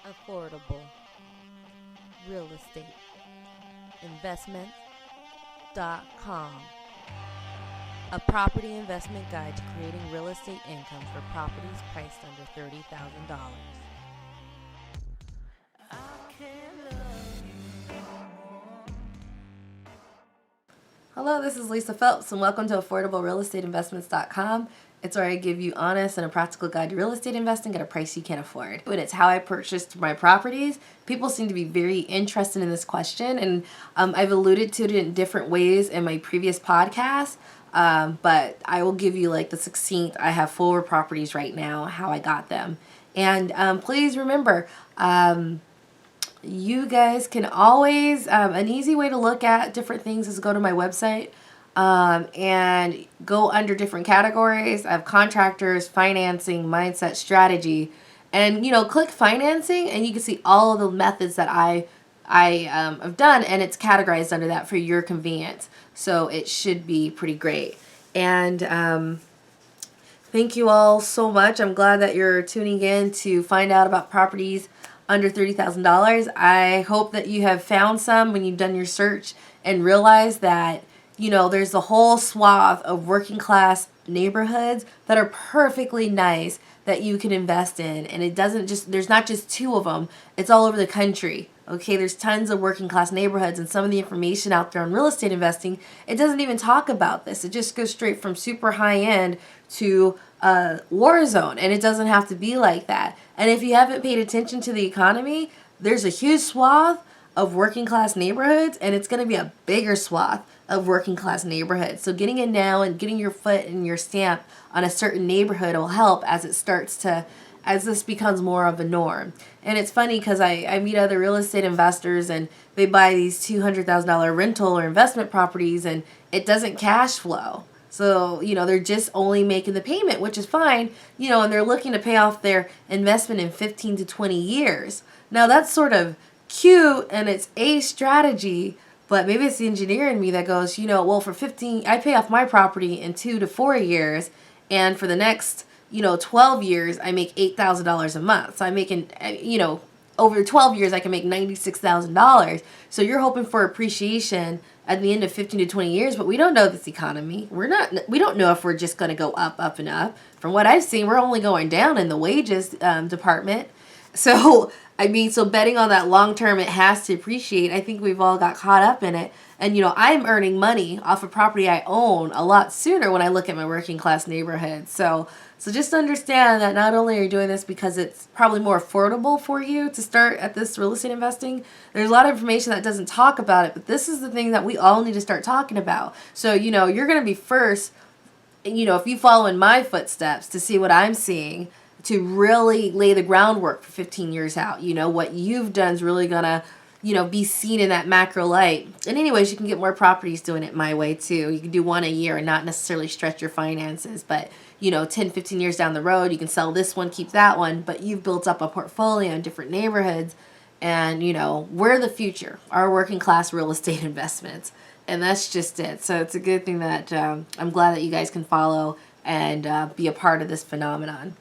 affordable real estate investment.com, a property investment guide to creating real estate income for properties priced under $30,000. Hello, this is Lisa Phelps, and welcome to AffordableRealEstateInvestments.com. It's where I give you honest and a practical guide to real estate investing at a price you can't afford. And it's how I purchased my properties. People seem to be very interested in this question, and I've alluded to it in different ways in my previous podcasts. But I will give you like the succinct. I have 4 properties right now, how I got them. And please remember, you guys can always, an easy way to look at different things is go to my website and go under different categories. I have contractors, financing, mindset, strategy, and click financing, and you can see all of the methods that I have done, and it's categorized under that for your convenience. So it should be pretty great. And thank you all so much. I'm glad that you're tuning in to find out about properties under $30,000. I hope that you have found some when you've done your search and realized that, there's a whole swath of working class neighborhoods that are perfectly nice that you can invest in. And there's not just 2 of them, it's all over the country. Okay, there's tons of working class neighborhoods, and some of the information out there on real estate investing, it doesn't even talk about this. It just goes straight from super high end to war zone, and it doesn't have to be like that. And if you haven't paid attention to the economy, there's a huge swath of working class neighborhoods, and it's going to be a bigger swath of working class neighborhoods. So getting in now and getting your foot and your stamp on a certain neighborhood will help as this becomes more of a norm. And it's funny because I meet other real estate investors, and they buy these $200,000 rental or investment properties, and it doesn't cash flow. So, they're just only making the payment, which is fine, and they're looking to pay off their investment in 15 to 20 years. Now, that's sort of cute, and it's a strategy, but maybe it's the engineer in me that goes, well, for 15, I pay off my property in 2 to 4 years, and for the next 12 years, I make $8,000 a month. So I'm making, over 12 years, I can make $96,000. So you're hoping for appreciation at the end of 15 to 20 years, but we don't know this economy. We don't know if we're just going to go up, up, and up. From what I've seen, we're only going down in the wages department. So, so betting on that long term, it has to appreciate. I think we've all got caught up in it. And, I'm earning money off of property I own a lot sooner when I look at my working class neighborhood. So just understand that not only are you doing this because it's probably more affordable for you to start at this real estate investing, there's a lot of information that doesn't talk about it, but this is the thing that we all need to start talking about. So, you're going to be first, if you follow in my footsteps to see what I'm seeing, to really lay the groundwork for 15 years out. What you've done is really going to, be seen in that macro light. And anyways, you can get more properties doing it my way too. You can do 1 a year and not necessarily stretch your finances, but 10, 15 years down the road, you can sell this one, keep that one, but you've built up a portfolio in different neighborhoods, and we're the future, our working class real estate investments. And that's just it. So it's a good thing that I'm glad that you guys can follow and be a part of this phenomenon.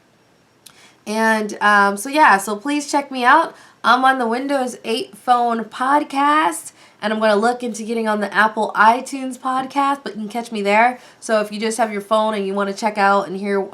And so please check me out. I'm on the Windows 8 phone podcast, and I'm going to look into getting on the Apple iTunes podcast, but you can catch me there. So if you just have your phone and you want to check out and hear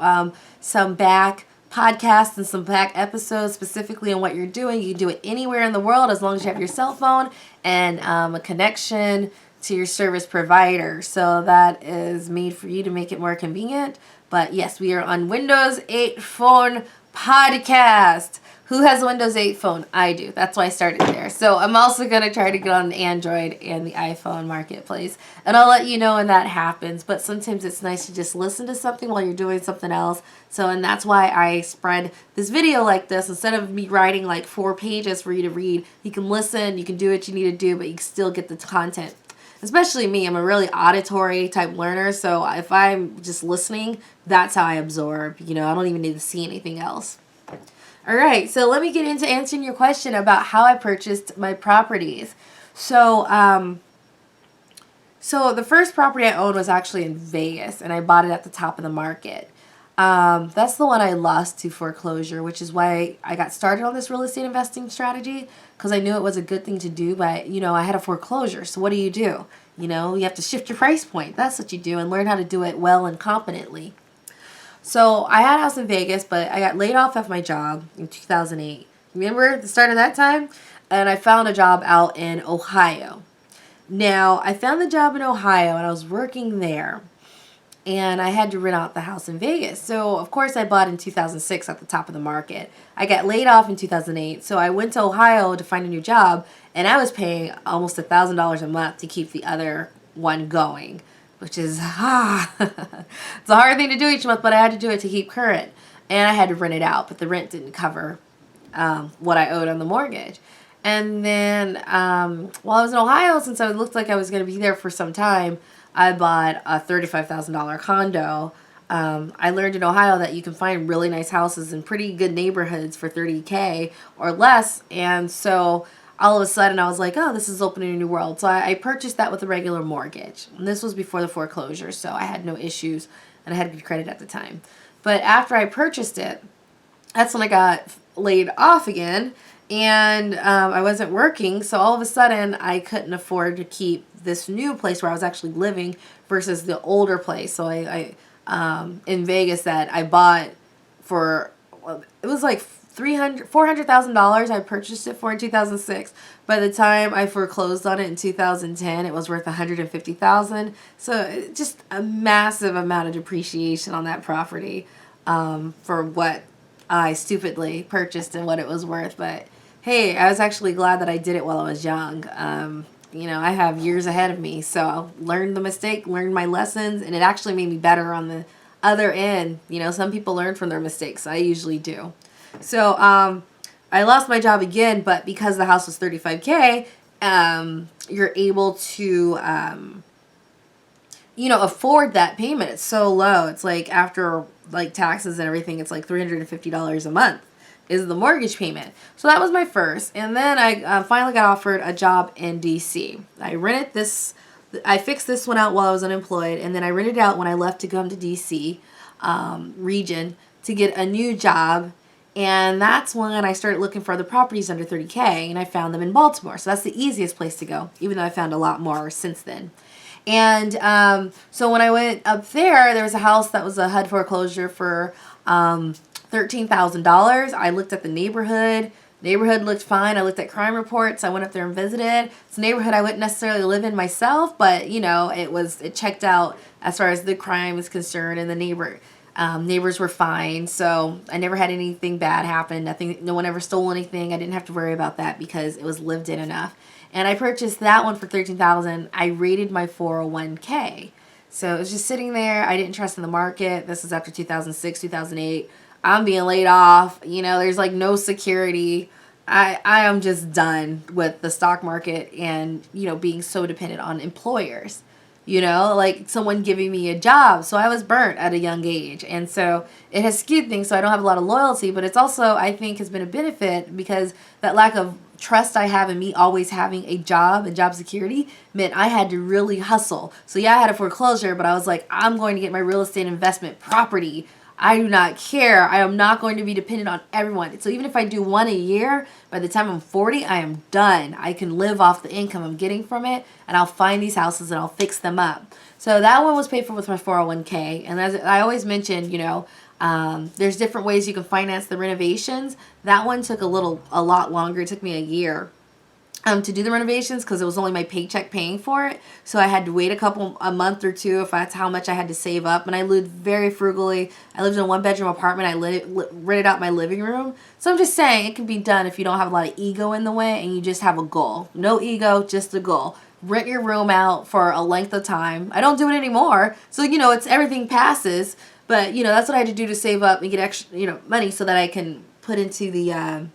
some back podcasts and some back episodes specifically on what you're doing, you can do it anywhere in the world as long as you have your cell phone and a connection to your service provider. So that is made for you to make it more convenient. But yes, we are on Windows 8 phone podcast. Who has a Windows 8 phone? I do. That's why I started there. So I'm also going to try to get on Android and the iPhone marketplace. And I'll let you know when that happens. But sometimes it's nice to just listen to something while you're doing something else. And that's why I spread this video like this. Instead of me writing like 4 pages for you to read, you can listen, you can do what you need to do, but you can still get the content. Especially me, I'm a really auditory type learner. So if I'm just listening, that's how I absorb. I don't even need to see anything else. All right, so let me get into answering your question about how I purchased my properties. So the first property I owned was actually in Vegas, and I bought it at the top of the market. That's the one I lost to foreclosure, which is why I got started on this real estate investing strategy, because I knew it was a good thing to do. But, I had a foreclosure. So what do? You have to shift your price point. That's what you do, and learn how to do it well and competently. So I had a house in Vegas, but I got laid off of my job in 2008. Remember the start of that time? And I found a job out in Ohio. Now, I found the job in Ohio, and I was working there, and I had to rent out the house in Vegas. So, of course, I bought in 2006 at the top of the market. I got laid off in 2008, so I went to Ohio to find a new job, and I was paying almost $1,000 a month to keep the other one going, which is, it's a hard thing to do each month, but I had to do it to keep current. And I had to rent it out, but the rent didn't cover what I owed on the mortgage. And then while I was in Ohio, since it looked like I was going to be there for some time, I bought a $35,000 condo. I learned in Ohio that you can find really nice houses in pretty good neighborhoods for $30K or less. And so all of a sudden I was like, oh, this is opening a new world. So I purchased that with a regular mortgage. And this was before the foreclosure, so I had no issues, and I had good credit at the time. But after I purchased it, that's when I got laid off again. And I wasn't working, so all of a sudden I couldn't afford to keep this new place where I was actually living versus the older place. So I in Vegas that I bought for, it was like $400,000 I purchased it for in 2006. By the time I foreclosed on it in 2010, it was worth $150,000. So just a massive amount of depreciation on that property for what I stupidly purchased and what it was worth. But hey, I was actually glad that I did it while I was young. I have years ahead of me, so I learned the mistake, learned my lessons, and it actually made me better on the other end. Some people learn from their mistakes. I usually do. So I lost my job again, but because the house was $35K, you're able to afford that payment. It's so low. It's like after like taxes and everything, it's like $350 a month is the mortgage payment. So that was my first. And then I finally got offered a job in DC. I fixed this one out while I was unemployed, and then I rented it out when I left to come to DC region to get a new job. And that's when I started looking for other properties under 30K, and I found them in Baltimore. So that's the easiest place to go, even though I found a lot more since then. And so when I went up there was a house that was a HUD foreclosure for $13,000. I looked at the neighborhood. Neighborhood looked fine. I looked at crime reports. I went up there and visited. It's a neighborhood I wouldn't necessarily live in myself, but it checked out as far as the crime is concerned, and the neighbors were fine. So I never had anything bad happen. No one ever stole anything. I didn't have to worry about that because it was lived in enough. And I purchased that one for $13,000. I rated my 401k. So it was just sitting there. I didn't trust in the market. This was after 2006, 2008. I'm being laid off. There's like no security. I am just done with the stock market and, being so dependent on employers. Like someone giving me a job. So I was burnt at a young age. And so it has skewed things. So I don't have a lot of loyalty, but it's also, I think, has been a benefit because that lack of trust I have in me always having a job and job security meant I had to really hustle. So yeah, I had a foreclosure, but I was like, I'm going to get my real estate investment property. I do not care. I am not going to be dependent on everyone. So even if I do one a year, by the time I'm 40, I am done. I can live off the income I'm getting from it, and I'll find these houses and I'll fix them up. So that one was paid for with my 401k. And as I always mentioned, there's different ways you can finance the renovations. That one took a lot longer. It took me a year to do the renovations because it was only my paycheck paying for it. So I had to wait a month or two if that's how much I had to save up. And I lived very frugally. I lived in a 1-bedroom apartment. I rented out my living room. So I'm just saying it can be done if you don't have a lot of ego in the way and you just have a goal. No ego, just a goal. Rent your room out for a length of time. I don't do it anymore. So, it's everything passes. But, that's what I had to do to save up and get extra, money so that I can put into the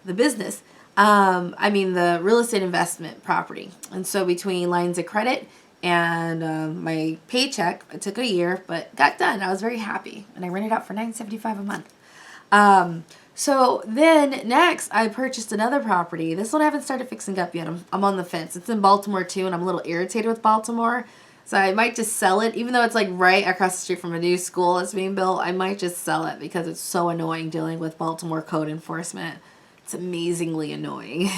business. The real estate investment property. And so between lines of credit and my paycheck, it took a year, but got done. I was very happy. And I rented out for $975 a month. So then next I purchased another property. This one I haven't started fixing up yet. I'm on the fence. It's in Baltimore too, and I'm a little irritated with Baltimore. So I might just sell it, even though it's like right across the street from a new school that's being built. I might just sell it because it's so annoying dealing with Baltimore code enforcement. It's amazingly annoying.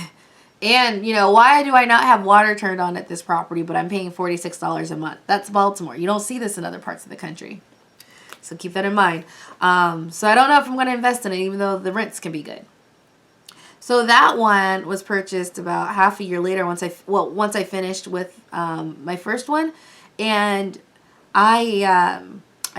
And, why do I not have water turned on at this property, but I'm paying $46 a month? That's Baltimore. You don't see this in other parts of the country. So keep that in mind. So I don't know if I'm going to invest in it, even though the rents can be good. So that one was purchased about half a year later once I finished with my first one. And I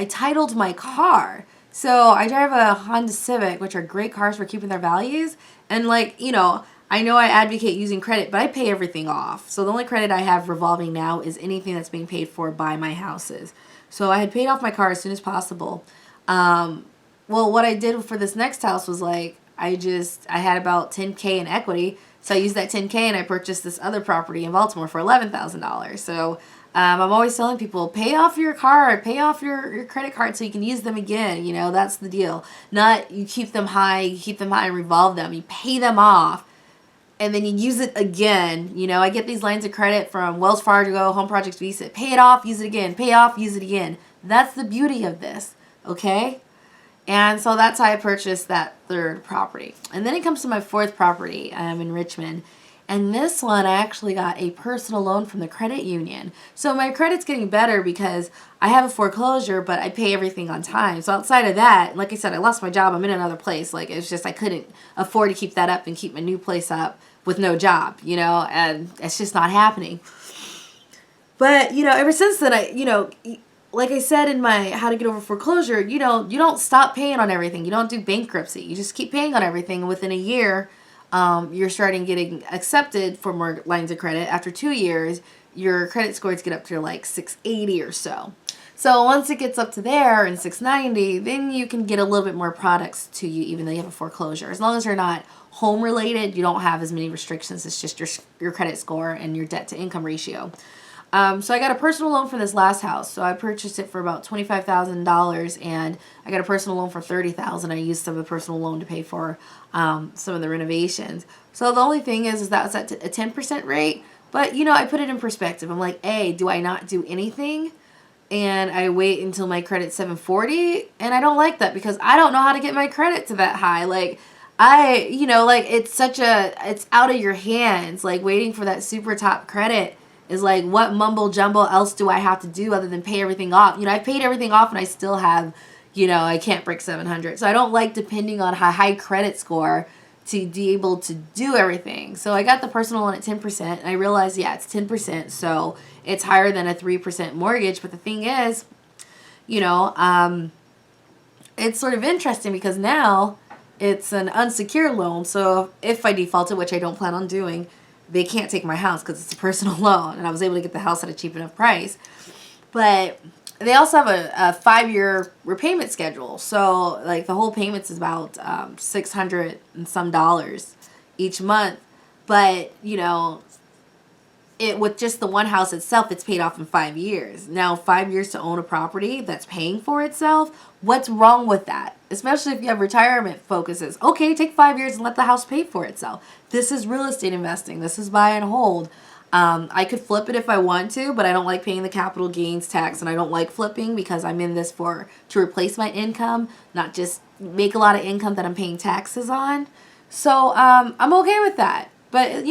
titled my car. So I drive a Honda Civic, which are great cars for keeping their values. And I know I advocate using credit, but I pay everything off. So the only credit I have revolving now is anything that's being paid for by my houses. So I had paid off my car as soon as possible. Well, what I did for this next house was I had about $10K in equity. So I used that $10K and I purchased this other property in Baltimore for $11,000. So I'm always telling people, pay off your card, pay off your credit card so you can use them again. That's the deal. Not you keep them high and revolve them. You pay them off and then you use it again. I get these lines of credit from Wells Fargo, Home Projects, Visa. Pay it off, use it again. Pay off, use it again. That's the beauty of this, okay? And so that's how I purchased that third property. And then it comes to my fourth property in Richmond. And this one, I actually got a personal loan from the credit union. So my credit's getting better because I have a foreclosure, but I pay everything on time. So outside of that, like I said, I lost my job. I'm in another place. It's just I couldn't afford to keep that up and keep my new place up with no job, and it's just not happening. But, ever since then, like I said in my How to Get Over Foreclosure, you don't stop paying on everything. You don't do bankruptcy. You just keep paying on everything. And within a year, you're starting getting accepted for more lines of credit. After 2 years, your credit scores get up to 680 or so. So once it gets up to there and 690, then you can get a little bit more products to you, even though you have a foreclosure. As long as you're not home related, you don't have as many restrictions. It's just your credit score and your debt to income ratio. So I got a personal loan for this last house. So I purchased it for about $25,000 and I got a personal loan for $30,000. I used some of the personal loan to pay for some of the renovations. So the only thing is that it's at a 10% rate. But, I put it in perspective. I'm like, A, do I not do anything? And I wait until my credit's 740? And I don't like that because I don't know how to get my credit to that high. It's out of your hands. Waiting for that super top credit is what mumbo jumbo else do I have to do other than pay everything off? I've paid everything off and I still have, I can't break 700. So I don't like depending on a high credit score to be able to do everything. So I got the personal loan at 10% and I realized, it's 10%. So it's higher than a 3% mortgage. But the thing is, it's sort of interesting because now it's an unsecured loan. So if I defaulted, which I don't plan on doing, they can't take my house because it's a personal loan. And I was able to get the house at a cheap enough price. But they also have a 5-year repayment schedule. So the whole payments is about $600 and some dollars each month. But, it with just the one house itself, it's paid off in 5 years. Now, 5 years to own a property that's paying for itself, what's wrong with that? Especially if you have retirement focuses. Okay, take 5 years and let the house pay for itself. This is real estate investing. This is buy and hold. I could flip it if I want to, but I don't like paying the capital gains tax, and I don't like flipping because I'm in this to replace my income, not just make a lot of income that I'm paying taxes on. So I'm okay with that. But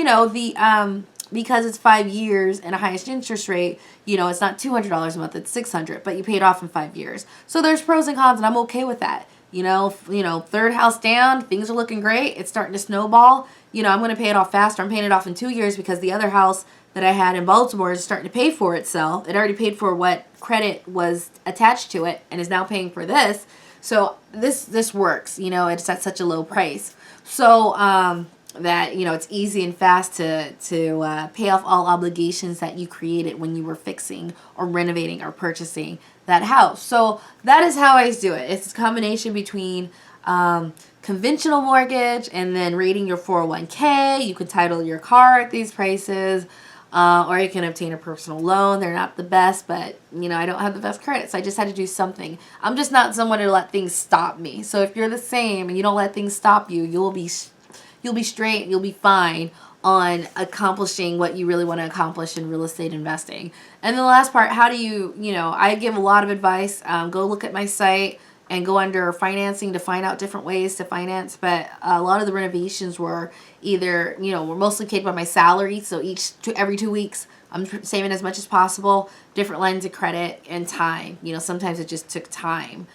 because it's 5 years and a highest interest rate, it's not $200 a month, it's $600, but you pay it off in 5 years. So there's pros and cons, and I'm okay with that. Third house down, things are looking great. It's starting to snowball. I'm going to pay it off faster. I'm paying it off in 2 years because the other house that I had in Baltimore is starting to pay for itself. It already paid for what credit was attached to it and is now paying for this. So this works. It's at such a low price. So that it's easy and fast to pay off all obligations that you created when you were fixing or renovating or purchasing that house. So that is how I do it. It's a combination between conventional mortgage and then rating your 401k. You can title your car at these prices, or you can obtain a personal loan. They're not the best, but I don't have the best credit, so I just had to do something. I'm just not someone to let things stop me. So if you're the same and you don't let things stop you, you'll be straight, you'll be fine on accomplishing what you really want to accomplish in real estate investing. And the last part, how do you, I give a lot of advice. Go look at my site and go under financing to find out different ways to finance. But a lot of the renovations were either, were mostly paid by my salary. So every 2 weeks, I'm saving as much as possible, different lines of credit and time. Sometimes it just took time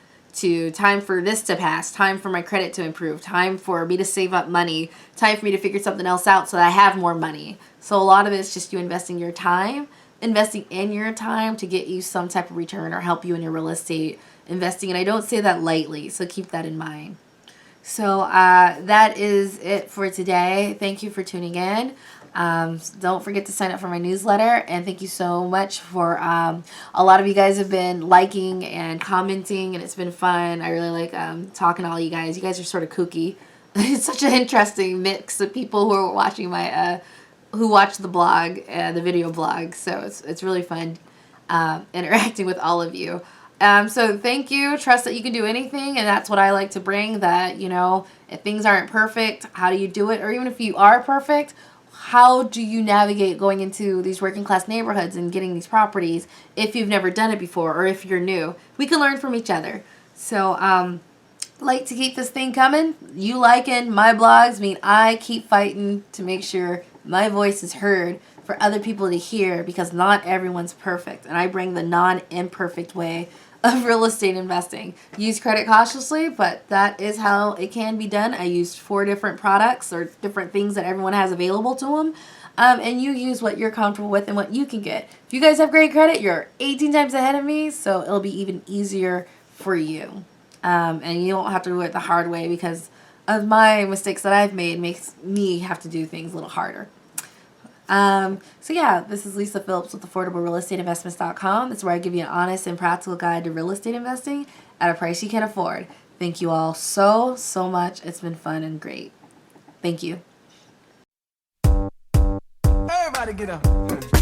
for this to pass, time for my credit to improve, time for me to save up money, time for me to figure something else out so that I have more money. So a lot of it is just you investing in your time to get you some type of return or help you in your real estate investing. And I don't say that lightly, so keep that in mind. So that is it for today. Thank you for tuning in. Don't forget to sign up for my newsletter, and thank you so much for a lot of you guys have been liking and commenting, and it's been fun. I really like talking to all you guys. You guys are sort of kooky. It's such an interesting mix of people who are watching my who watch the blog, the video blog. So it's really fun interacting with all of you. So thank you. Trust that you can do anything, and that's what I like to bring. That if things aren't perfect, how do you do it? Or even if you are perfect, how do you navigate going into these working class neighborhoods and getting these properties if you've never done it before or if you're new? We can learn from each other. So like to keep this thing coming. You liking my blogs mean I keep fighting to make sure my voice is heard for other people to hear, because not everyone's perfect, and I bring the non-imperfect way of real estate investing. Use credit cautiously, but that is how it can be done. I used 4 different products or different things that everyone has available to them. And you use what you're comfortable with and what you can get. If you guys have great credit, you're 18 times ahead of me, so it'll be even easier for you. And you don't have to do it the hard way because of my mistakes that I've made makes me have to do things a little harder. So yeah, this is Lisa Phillips with AffordableRealEstateInvestments.com. It's where I give you an honest and practical guide to real estate investing at a price you can afford. Thank you all so much. It's been fun and great. Thank you. Everybody get up.